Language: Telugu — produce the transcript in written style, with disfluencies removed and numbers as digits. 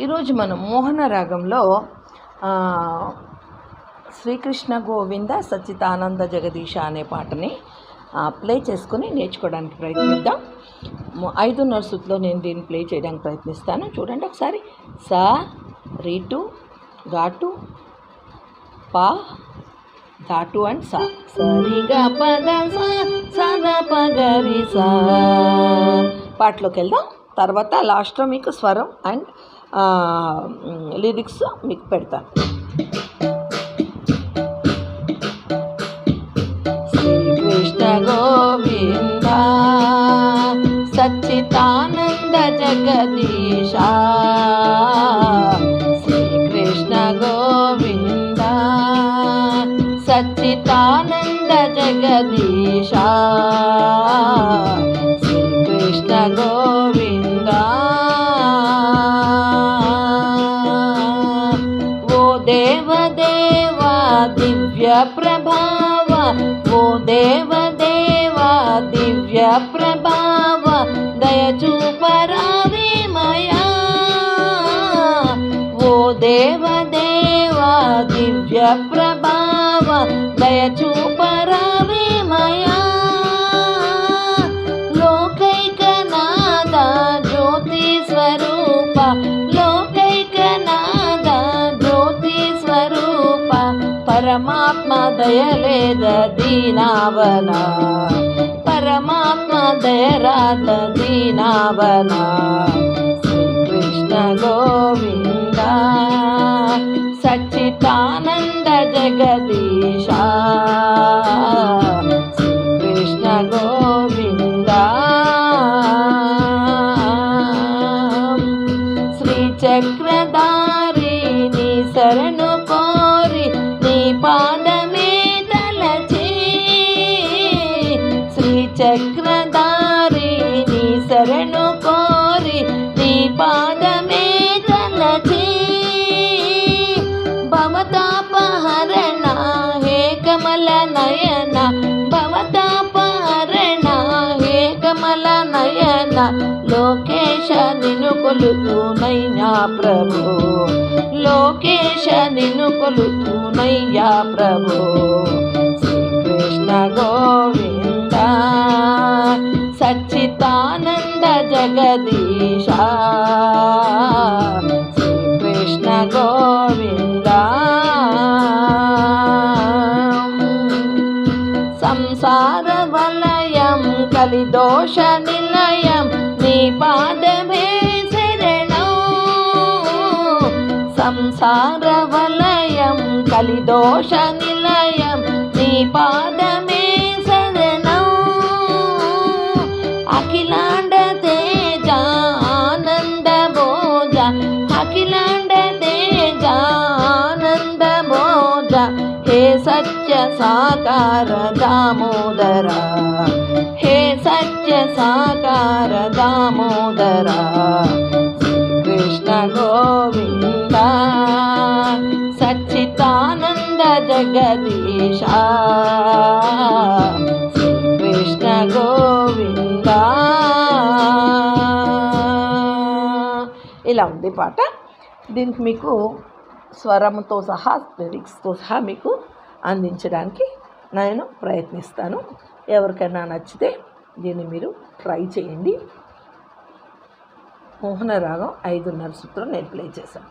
ఈరోజు మనం మోహన రాగంలో శ్రీకృష్ణ గోవింద సచ్చితానంద జగదీశ అనే పాటని ప్లే చేసుకొని నేర్చుకోవడానికి ప్రయత్నిద్దాం. 5:30 శృతిలో నేను దీన్ని ప్లే చేయడానికి ప్రయత్నిస్తాను. చూడండి ఒకసారి. సా రీటు ఘాటు పా ఘాటు అండ్ సా సరిగా పద సద పగరి సా. పాటలోకి వెళ్దాం. తర్వాత లాస్ట్లో మీకు స్వరం అండ్ లిరిక్స్ మీకు పెడతాను. శ్రీకృష్ణ గోవింద సచ్చితానంద జగదీశ, శ్రీకృష్ణ గోవింద సచ్చితానంద జగదీశ, శ్రీకృష్ణ గోవింద. ఓ దేవదేవా దివ్య ప్రభావ, ఓ దేవదేవా దివ్య ప్రభావ, దయచూపరావేమయా. ఓ దేవదేవా దివ్య ప్రభావ, దయచూపరావేమయా. లోకైకనాథ జ్యోతి స్వరూప, లోకైకనాథ జ్యోతి స్వరూప, పరమాత్మ దయలేద దీనావన, పరమాత్మ దయరాద దీనావన. శ్రీకృష్ణ గోవింద సచ్చితానంద జగదీశ, శ్రీకృష్ణ గోవింద. శ్రీచక్రధారి నీ శరణు కోరి నీ పాదమే తలచి, శ్రీచక్రధారి నీ శరణు కోరి నీ పాదమే తలచి. భవతాపహరణ హే కమల నయన, భవతాపహరణ హే కమల నయన, లోకేశ నిన్ను కొలుతునయ్యా ప్రభు, లోకేశ నిన్ను కొలుతునయ్యా ప్రభు. శ్రీకృష్ణ గోవింద సచ్చితానంద జగదీశ, శ్రీకృష్ణ గోవింద. సంసార వలయం కలిదోష నిలయం, నీ పాదమే శరణం. సంసార వలయం కలిదోష నిలయం, నీ పాదమే శరణం. అఖిలాండ తేజ ఆనంద భోజ, అఖిలాండ తేజ ఆనంద భోజ, హే సత్య సాకార దామోదర, హే సత్య సాకార దామోదర. శ్రీకృష్ణ గోవింద సచ్చితానంద జగదీశ, శ్రీకృష్ణ గోవింద. ఇలా ఉంది పాట. దీనికి మీకు స్వరంతో సహా లిరిక్స్తో సహా మీకు అందించడానికి నేను ప్రయత్నిస్తాను. ఎవరికైనా నచ్చితే దీన్ని మీరు ట్రై చేయండి. మోహన రాగం 5:30 శృతిలో నేను ప్లే చేశాను.